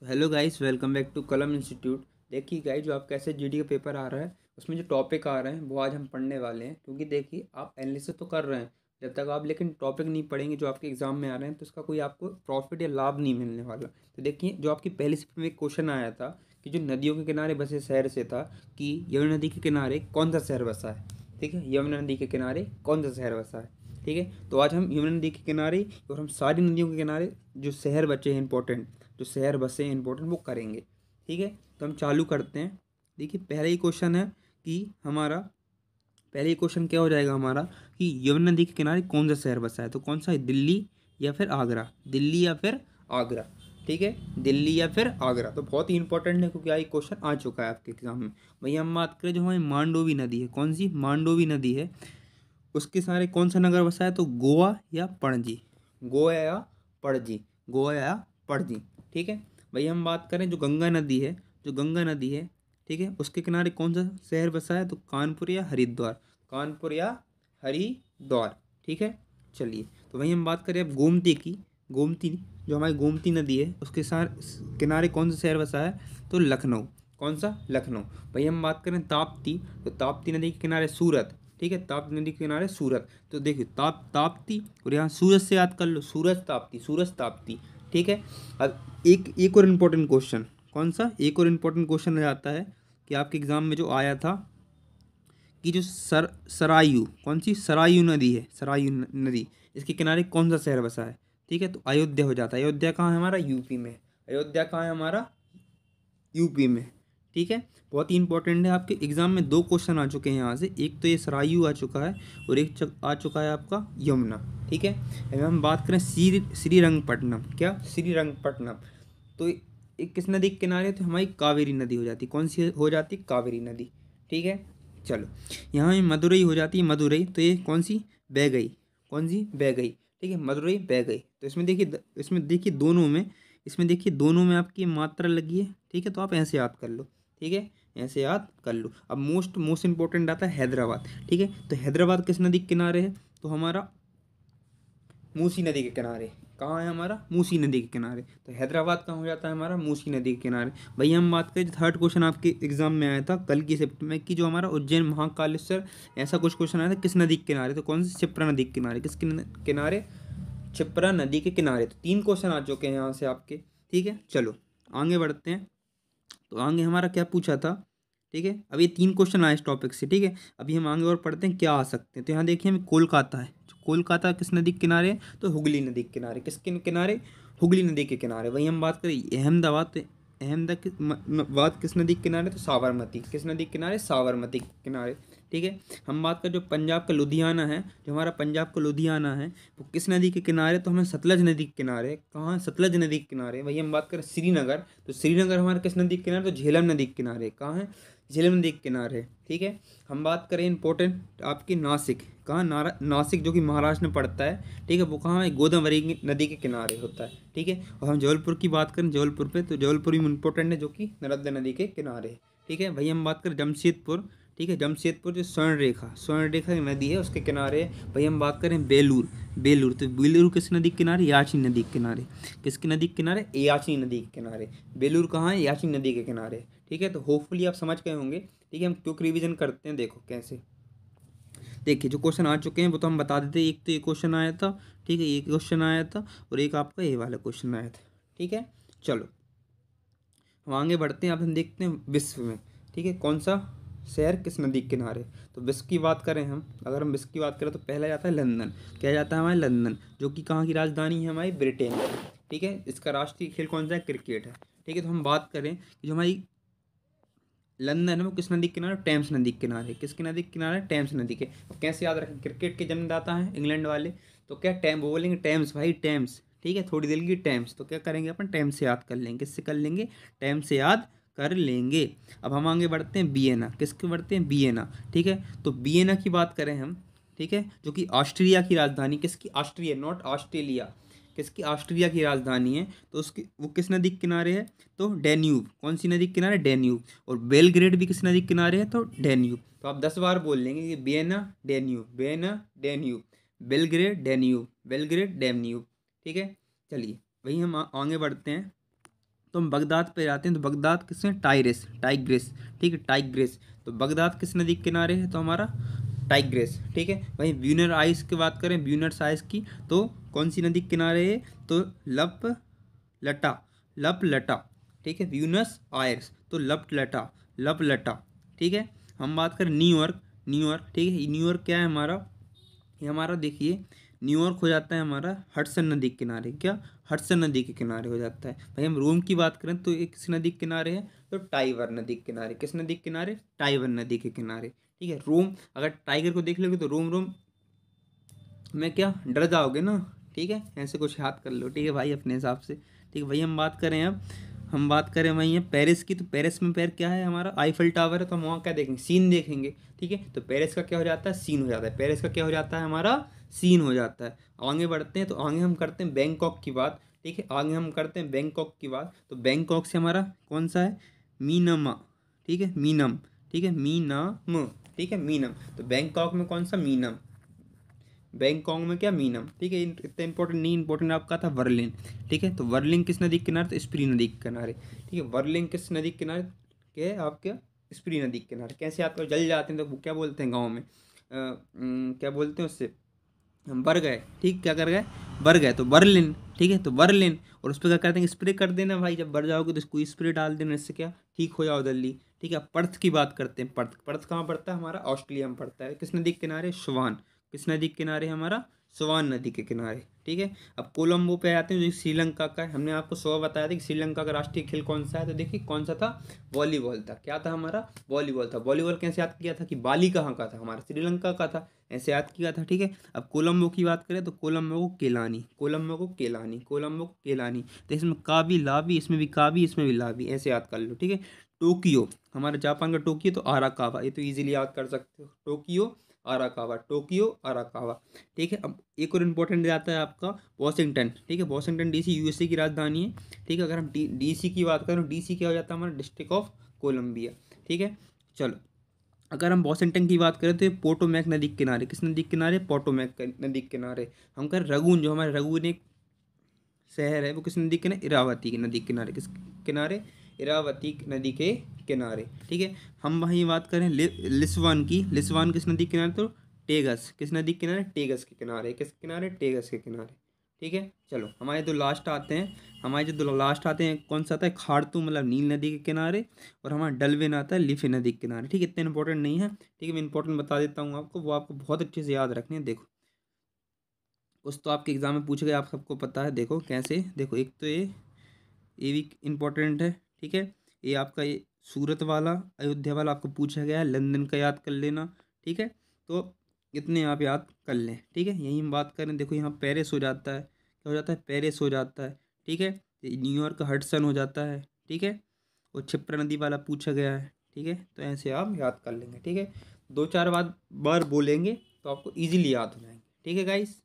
तो hello guys, welcome back to Kalam institute. देखिए guys, जो आपका ऐसे जीडी का पेपर आ रहा है उसमें जो टॉपिक आ रहे हैं वो आज हम पढ़ने वाले हैं। क्योंकि देखिए, आप एनालिसिस तो कर रहे हैं, जब तक आप लेकिन टॉपिक नहीं पढ़ेंगे जो आपके एग्जाम में आ रहे हैं तो उसका कोई आपको प्रॉफिट या लाभ नहीं मिलने वाला। तो देखिए, जो आपकी पहली शिफ्ट में एक क्वेश्चन आया था कि जो नदियों के किनारे बसे शहर से था कि यमुना नदी के किनारे कौन सा शहर बसा है। ठीक है, यमुना नदी के किनारे कौन सा शहर बसा है। ठीक है, तो आज हम यमुना नदी के किनारे और हम सारी नदियों के किनारे जो शहर बचे हैं इंपॉर्टेंट, जो शहर बसे हैं इंपॉर्टेंट, वो करेंगे। ठीक है, तो हम चालू करते हैं। देखिए, पहला ही क्वेश्चन है कि हमारा पहले ही क्वेश्चन क्या हो जाएगा हमारा कि यमुना नदी के किनारे कौन सा शहर बसा है। तो कौन सा है, दिल्ली या फिर आगरा, दिल्ली या फिर आगरा। ठीक है, दिल्ली या फिर आगरा। तो बहुत ही इंपॉर्टेंट है क्योंकि आई क्वेश्चन आ चुका है आपके एग्जाम में। वही हम बात करें जो हमारी मांडोवी नदी है, कौन सी मांडोवी नदी है, उसके सारे कौन सा नगर बसा है। तो गोवा या पणजी, गोवा या पणजी, गोवा या पणजी। ठीक है, भाई हम बात करें जो गंगा नदी है, जो गंगा नदी है, ठीक है, उसके किनारे कौन सा शहर बसा है। तो कानपुर या हरिद्वार, कानपुर या हरिद्वार। ठीक है, चलिए, तो वही हम बात करें अब गोमती की। गोमती, जो हमारी गोमती नदी है उसके साथ किनारे कौन सा शहर बसा है। तो लखनऊ, कौन सा, लखनऊ। भाई हम बात करें ताप्ती, तो ताप्ती नदी के किनारे सूरत। ठीक है, ताप्ती नदी के किनारे सूरत। तो देखिए, ताप्ती और यहाँ सूरज से याद कर लो, सूरज ताप्ती, सूरज ताप्ती। ठीक है, अब एक एक और इम्पोर्टेंट क्वेश्चन, कौन सा, एक और इम्पोर्टेंट क्वेश्चन आ जाता है कि आपके एग्जाम में जो आया था कि जो सरायू, कौन सी सरायू नदी है, सरायू नदी, इसके किनारे कौन सा शहर बसा है। ठीक है, तो अयोध्या हो जाता है। अयोध्या कहाँ है हमारा, यूपी में। अयोध्या कहाँ है हमारा, यूपी में। ठीक है, बहुत ही इंपॉर्टेंट है, आपके एग्जाम में दो क्वेश्चन आ चुके हैं यहाँ से। एक तो ये सरायू आ चुका है और एक आ चुका है आपका यमुना। ठीक है, अगर हम बात करें श्रीरंगपट्टनम, क्या, श्रीरंगपट्टनम, तो एक किस नदी के किनारे, तो हमारी कावेरी नदी हो जाती, कौन सी हो जाती, कावेरी नदी। ठीक है, चलो, यहाँ में मदुरई हो जाती है, मदुरई, तो ये कौन सी, बह गई, कौन सी, बह गई। ठीक है, मदुरई बह गई। तो इसमें देखिए दोनों में, इसमें देखिए दोनों में आपकी मात्रा लगी है। ठीक है, तो आप ऐसे याद कर लो। ठीक है, ऐसे याद कर लो। अब मोस्ट मोस्ट इंपॉर्टेंट आता है हैदराबाद। ठीक है, तो हैदराबाद किस नदी के किनारे है। तो हमारा मूसी नदी के किनारे। कहाँ है हमारा, मूसी नदी के किनारे। तो हैदराबाद कहाँ हो जाता है हमारा, मूसी नदी के किनारे। भाई हम बात करें, थर्ड क्वेश्चन आपके एग्जाम में आया था कल की शिफ्ट में कि जो हमारा उज्जैन महाकालेश्वर, ऐसा कुछ क्वेश्चन आया था किस नदी के किनारे। तो कौन सी, क्षिप्रा नदी के किनारे, किस किनारे, क्षिप्रा नदी के किनारे। तो तीन क्वेश्चन आ चुके हैं यहाँ से आपके। ठीक है, चलो आगे बढ़ते हैं। तो आगे हमारा क्या पूछा था। ठीक है, अब ये तीन क्वेश्चन आए इस टॉपिक से। ठीक है, अभी हम आगे और पढ़ते हैं क्या आ सकते हैं। तो यहाँ देखिए, हमें कोलकाता है, कोलकाता किस नदी के किनारे है। तो हुगली नदी के किनारे, किसके किनारे, हुगली नदी के किनारे। वही हम बात करें अहमदाबाद, तो अहमदाबाद किस नदी के किनारे। तो साबरमती, किस नदी के किनारे, साबरमती के किनारे। ठीक है, हम बात करें जो पंजाब का लुधियाना है, जो हमारा पंजाब का लुधियाना है वो किस नदी के किनारे। तो हमें सतलज नदी के किनारे, कहाँ, सतलज नदी के किनारे। वही हम बात करें श्रीनगर, तो श्रीनगर हमारे किस नदी के किनारे। तो झेलम नदी के किनारे, कहाँ है, झेलम नदी के किनारे। ठीक है, हम बात करें इंपॉर्टेंट आपकी नासिक, कहाँ, नासिक जो कि महाराष्ट्र में पड़ता है। ठीक है, वो कहाँ है, गोदावरी नदी के किनारे होता है। ठीक है, और हम जबलपुर की बात करें, जबलपुर पे, तो जबलपुर भी इंपॉर्टेंट है जो कि नर्मदा नदी के किनारे है। ठीक है, भाई हम बात करें जमशेदपुर। ठीक है, जमशेदपुर जो स्वर्ण रेखा की नदी है उसके किनारे। भाई हम बात करें बेलूर, बेलूर, तो बेलूर किस नदी के किनारे, याची नदी के किनारे। किसकी नदी के किनारे, याची नदी के किनारे। बेलूर कहाँ है, याची नदी के किनारे। ठीक है, तो होपफुली आप समझ गए होंगे। ठीक है, हम क्विक रिवीजन करते हैं, देखो कैसे। देखिए, जो क्वेश्चन आ चुके हैं वो तो हम बता देते हैं। एक तो ये क्वेश्चन आया था, ठीक है, ये क्वेश्चन आया था, और एक आपका ये वाला क्वेश्चन आया था। ठीक है, चलो हम आगे बढ़ते हैं। अब हम देखते हैं विश्व में। ठीक है, कौन सा शहर किस नदी के किनारे। तो विश्व की बात करें हम, अगर हम विश्व की बात करें तो पहला जाता है लंदन। क्या जाता है हमारे, लंदन, जो कि कहाँ की राजधानी है हमारी, ब्रिटेन की। ठीक है, इसका राष्ट्रीय खेल कौन सा है, क्रिकेट है। ठीक है, तो हम बात करें कि जो हमारी लंदन है वो किस नदी के किनारे, टेम्स नदी के किनारे। किसकी नदी के किनारे, टेम्स नदी के। अब कैसे याद रखें, क्रिकेट के जन्मदाता हैं इंग्लैंड वाले, तो क्या टैम, वो बोलेंगे टेम्स, भाई टेम्स। ठीक है, थोड़ी देर की टेम्स, तो क्या करेंगे अपन, टेम्स से याद कर लेंगे। किससे कर लेंगे, टेम्स से याद कर लेंगे। अब हम आगे बढ़ते हैं वियना, किसके बढ़ते हैं, वियना। ठीक है, तो वियना की बात करें हम, ठीक है, जो कि ऑस्ट्रिया की राजधानी, किसकी, ऑस्ट्रिया, नॉट ऑस्ट्रेलिया, किसकी, ऑस्ट्रिया की राजधानी है। तो उसकी, वो किस नदी के किनारे है। तो डैन्यूब, कौन सी नदी के किनारे, डैन्यूब। और बेलग्रेड भी किस नदी के किनारे है, तो डैन्यूब। तो आप 10 बार बोल लेंगे कि Vienna Danube, Vienna Danube, Belgrade Danube, Belgrade Danube. ठीक है, चलिए वही हम आगे बढ़ते हैं। तो हम बगदाद पे जाते हैं तो बगदाद किसमें, टाइग्रिस, टाइग्रिस, ठीक है, टाइग्रिस। तो बगदाद किस नदी के किनारे है, तो हमारा टाइग्रिस, ठीक है। वहीं ब्यूनर आइस की बात करें, ब्यूनर्स आइस की, तो कौन सी नदी के किनारे है, तो लप लटा, लप लटा, ठीक है, ब्यूनस आयर्स तो लप लटा, लप लटा, ठीक है। हम बात करें न्यूयॉर्क, न्यूयॉर्क, ठीक है, न्यूयॉर्क क्या है हमारा, ये हमारा देखिए न्यूयॉर्क हो जाता है हमारा हडसन नदी के किनारे, क्या, हडसन नदी के किनारे हो जाता है। भाई हम रोम की बात करें तो ये किस नदी के किनारे है, तो टाइवर नदी के किनारे, किस नदी के किनारे, टाइवर नदी के किनारे, ठीक है। रोम, अगर टाइगर को देख लोगे तो रोम, रोम में क्या डर जाओगे ना, ठीक है, ऐसे कुछ याद कर लो, ठीक है भाई, अपने हिसाब से, ठीक है भाई। हम बात करें अब, हम बात करें वहीं है पेरिस की, तो पेरिस में पैर क्या है हमारा, आईफल टावर है, तो हम वहाँ क्या देखेंगे, सीन देखेंगे, ठीक है। तो पेरिस का क्या हो जाता है, सीन हो जाता है, पेरिस का क्या हो जाता है हमारा, सीन हो जाता है। आगे बढ़ते हैं, तो आगे हम करते हैं बैंकॉक की बात, ठीक है, आगे हम करते हैं बैंकॉक की बात। तो बैंकॉक से हमारा कौन सा है, मीनमा, ठीक है, मीनम, ठीक है, मीनम, ठीक है, मीनम। तो बैंकॉक में कौन सा, मीनम, बैंकॉक में क्या, मीनम, ठीक है। इतना इंपॉर्टेंट नहीं, इंपॉर्टेंट आपका था वर्लिन, ठीक है। तो वर्लिन किस नदी के किनारे, तो स्प्री नदी के किनारे, ठीक है। वर्लिन किस नदी के किनारे के, आपके स्प्री नदी के किनारे। कैसे आपको जल जाते हैं तो वो क्या बोलते हैं गाँव में, क्या बोलते हैं उससे, हम बर गए, ठीक, क्या कर गए, बर गए, तो बर्लिन, ठीक है, तो बर्लिन। और उस पर क्या करते हैं, स्प्रे कर देना भाई, जब बर जाओगे तो इसको स्प्रे डाल देना, इससे क्या ठीक हो जाओ जल्दी, ठीक है। अब पर्थ की बात करते हैं, पर्थ, पर्थ कहाँ पड़ता है हमारा, ऑस्ट्रेलिया में पड़ता है, किस नदी के किनारे, स्वान, किस नदी के किनारे हमारा, स्वान नदी के किनारे, ठीक है। अब कोलंबो पे आते हैं जो श्रीलंका का है, हमने आपको 100 बताया था कि श्रीलंका का राष्ट्रीय खेल कौन सा है, तो देखिए कौन सा था, वॉलीबॉल था, क्या था हमारा, वॉलीबॉल था। वॉलीबॉल कैसे याद किया था कि बाली कहाँ का था, हमारा श्रीलंका का था, ऐसे याद किया था, ठीक है। अब कोलंबो की बात करें तो कोलंबो को केलानी, कोलंबो को केलानी, कोलंबो को केलानी, तो इसमें का भी ला भी, इसमें भी का भी, इसमें भी ला भी, ऐसे याद कर लो, ठीक है। टोक्यो, हमारे जापान का टोक्यो, तो आराकावा, ये तो इजीली याद कर सकते हो, टोक्यो आराकावा, टोक्यो आराकावा, ठीक है। अब एक और इम्पोर्टेंट जाता है आपका वॉशिंगटन, ठीक है, वॉशिंगटन डीसी यूएसए की राजधानी है, ठीक है। अगर हम डीसी की बात करें, डीसी क्या हो जाता है हमारा, डिस्ट्रिक्ट ऑफ कोलंबिया, ठीक है। चलो, अगर हम वॉशिंगटन की बात करें तो ये पोटोमैक नदी के किनारे, किस नदी के किनारे, पोटोमैक नदी के किनारे। हम कह रगून, जो हमारे रगून एक शहर है, वो किस नदी के किनारे, इरावती की नदी के किनारे, किस किनारे, इरावती नदी के किनारे, ठीक है। हम वहीं बात करें लिस्वान की, लिस्वान किस नदी के किनारे, तो टेगस, किस नदी के किनारे, टेगस के किनारे, किस किनारे, टेगस के किनारे, ठीक है। चलो हमारे दो लास्ट आते हैं, हमारे जो दो लास्ट आते हैं कौन सा आता है, खारतू मतलब नील नदी के किनारे, और हमारा डलविन आता है लिफे नदी के किनारे, ठीक है। इतने इंपॉर्टेंट नहीं है, ठीक है, मैं इंपॉर्टेंट बता देता हूँ आपको, वो आपको बहुत अच्छे से याद रखने हैं। देखो उस तो आपके एग्जाम में पूछ गए, आप सबको पता है, देखो कैसे, देखो एक तो ये भी इम्पोर्टेंट है, ठीक है। ये आपका ये सूरत वाला, अयोध्या वाला आपको पूछा गया है, लंदन का याद कर लेना, ठीक है। तो इतने आप याद कर लें, ठीक है। यही हम बात करें, देखो यहाँ पेरिस हो जाता है, क्या हो जाता है, पेरिस हो जाता है, ठीक है। न्यूयॉर्क का हडसन हो जाता है, ठीक है। और क्षिप्रा नदी वाला पूछा गया है, ठीक है। तो ऐसे आप याद कर लेंगे, ठीक है। दो चार बार बोलेंगे तो आपको ईजिली याद हो जाएंगे, ठीक है गाइस।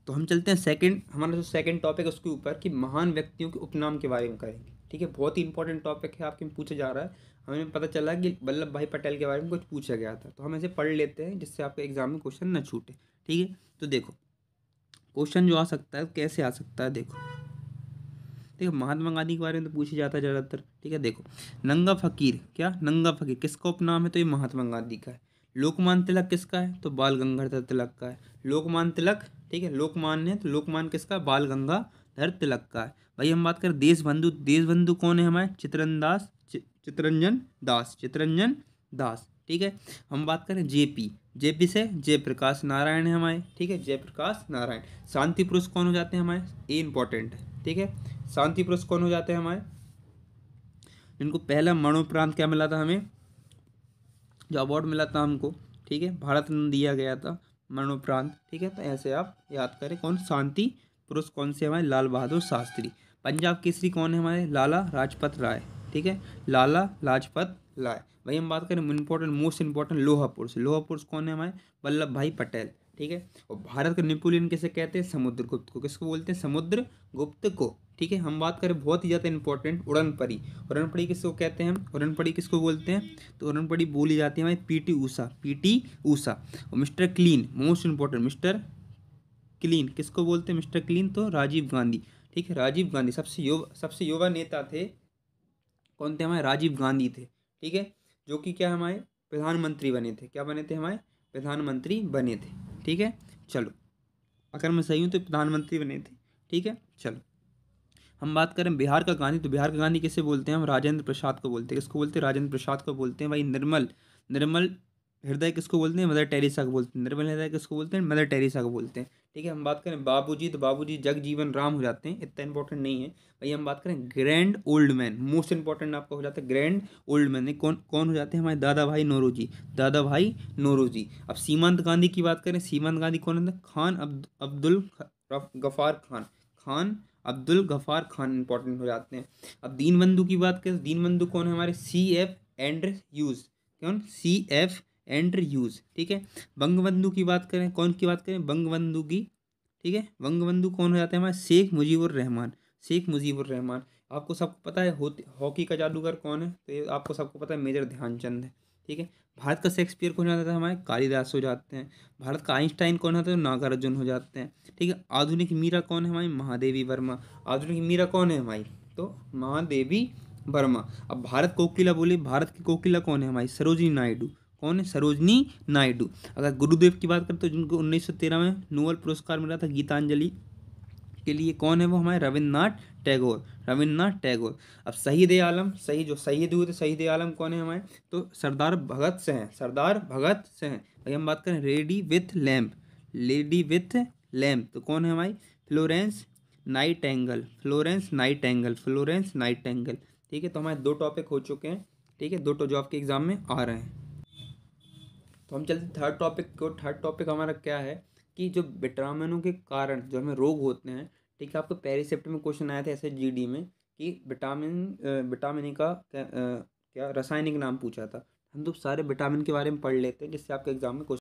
तो हम चलते हैं सेकंड, हमारा जो सेकंड टॉपिक है उसके ऊपर, कि महान व्यक्तियों के उपनाम के बारे में करेंगे, ठीक है। बहुत ही इंपॉर्टेंट टॉपिक है, आपके में पूछा जा रहा है, हमें पता चला कि वल्लभ भाई पटेल के बारे में कुछ पूछा गया था, तो हम ऐसे पढ़ लेते हैं जिससे आपके एग्जाम में क्वेश्चन न छूटे, ठीक है। तो देखो क्वेश्चन जो आ सकता है कैसे आ सकता है, देखो, देखो महात्मा गांधी के बारे में तो पूछा जाता है ज़्यादातर, ठीक है। देखो नंगा फकीर, क्या नंगा फकीर किसका उपनाम है, तो ये महात्मा गांधी का है। लोकमान्य तिलक किसका है, तो बाल गंगाधर तिलक का है। लोकमान्य तिलक, ठीक है, लोकमान्य है तो लोकमान्य किसका, बाल गंगाधर तिलक का है। भाई हम बात करें देशबंधु, देशबंधु कौन है हमारे, चितरंजन दास, चितरंजन दास, ठीक है। हम बात करें जेपी, जेपी से जयप्रकाश नारायण है हमारे, ठीक है, जयप्रकाश नारायण। शांति पुरुष कौन हो जाते हैं हमारे, ये इंपॉर्टेंट है, ठीक है। शांति पुरुष कौन हो जाते हैं हमारे, जिनको पहला मरणोपरांत क्या मिला था हमें, जो अवार्ड मिला था हमको, ठीक है, भारत रत्न दिया गया था मरणोपरांत, ठीक है। तो ऐसे आप याद करें, कौन शांति पुरुष कौन से हमारे, लाल बहादुर शास्त्री। पंजाब केसरी कौन है हमारे, लाला लाजपत राय, ठीक है, लाला लाजपत राय। भाई हम बात करें इंपॉर्टेंट, मोस्ट इंपॉर्टेंट लोहा पुरुष, लोहा पुरुष कौन है हमारे, वल्लभ भाई पटेल, ठीक है। और भारत का नेपोलियन किसे कहते हैं, समुद्रगुप्त को, किसको बोलते हैं, समुद्रगुप्त को, ठीक है। हम बात करें बहुत ही ज़्यादा इंपॉर्टेंट, उड़नपरी, उड़नपरी किसको कहते हैं हम, उड़नपरी किसको बोलते हैं, तो उड़नपरी बोली जाती है हमारी पीटी ऊषा, पीटी ऊषा। और mister clean, most important mister clean किसको बोलते हैं, मिस्टर क्लीन तो राजीव गांधी, ठीक है। राजीव गांधी सबसे युवा नेता थे, कौन थे हमारे? राजीव गांधी थे, ठीक है, जो कि क्या हमारे प्रधानमंत्री बने थे। क्या बने थे? हमारे प्रधानमंत्री बने थे, ठीक है। चलो, अगर मैं सही हूँ तो प्रधानमंत्री बने थे, ठीक है। चलो, हम बात करें बिहार का गांधी, तो बिहार का गांधी किसे बोलते हैं? हम राजेंद्र प्रसाद को बोलते हैं। किसको बोलते हैं? राजेंद्र प्रसाद को बोलते हैं। भाई निर्मल निर्मल हृदय किसको बोलते हैं? मदर टेरेसा को बोलते हैं। निर्मल हृदय किसको बोलते हैं? मदर टेरेसा को बोलते हैं, ठीक है। हम बात करें बाबूजी, तो बाबूजी जगजीवन राम हो जाते हैं, इतना इंपॉर्टेंट नहीं है। भाई हम बात करें grand old man, most important आपका हो जाता है ग्रैंड ओल्ड मैन। कौन कौन हो जाते हैं? हमारे दादा भाई नौरोजी, दादा भाई नौरोजी। अब सीमांत गांधी की बात करें, सीमांत गांधी कौन है? खान अब्दुल गफार खान, खान अब्दुल गफार खान इंपॉर्टेंट हो जाते हैं। अब दीनबंधु की बात करें, दीनबंधु कौन है? हमारे CF एंड्रयूज ह्यूज, कौन? CF एंड्रयूज ह्यूज, ठीक है। बंगबंधु की बात करें, कौन की बात करें? बंगबंधु की, ठीक है। बंगबंधु कौन हो जाते हैं? हमारे शेख मुजीबुर रहमान, शेख मुजीबुर रहमान। आपको सबको पता है हॉकी का जादूगर कौन है? तो ये आपको सबको पता है, मेजर ध्यानचंद है, ठीक है। भारत का शेक्सपियर कौन हो जाता है? हमारे कालिदास हो जाते हैं। भारत का आइंस्टाइन कौन होता है? नागार्जुन हो जाते हैं, ठीक है। आधुनिक मीरा कौन है? हमारी महादेवी वर्मा। आधुनिक मीरा कौन है हमारी? तो महादेवी वर्मा। अब भारत कोकिला बोली, भारत की कोकिला कौन है? हमारी सरोजिनी नायडू। कौन है? सरोजिनी नायडू। अगर गुरुदेव की बात करें तो जिनको 1913 में नोबेल पुरस्कार मिला था गीतांजलि के लिए, कौन है वो? हमारे रविन्द्रनाथ टैगोर, रविन्द्रनाथ टैगोर। अब शहीद ए आलम, सही जो शहीद हुए थे, शहीद ए आलम कौन है हमारे? तो सरदार भगत सिंह हैं, सरदार भगत सिंह। भाई हम बात करें ready with lamp, lady with lamp, तो कौन है हमारी? Florence Nightingale, Florence Nightingale, Florence Nightingale, ठीक है। तो हमारे 2 टॉपिक हो चुके हैं, ठीक है, 2 जो आपके एग्जाम में आ रहे हैं। तो हम चलते थर्ड टॉपिक को। थर्ड टॉपिक हमारा क्या है कि जो विटामिनों के कारण जो हमें रोग होते हैं, ठीक है। आपको पहले शिफ्ट में क्वेश्चन आया था ऐसे GD में कि विटामिन ए का क्या रासायनिक नाम पूछा था। हम तो सारे विटामिन के बारे में पढ़ लेते हैं जिससे आपके एग्जाम में क्वेश्चन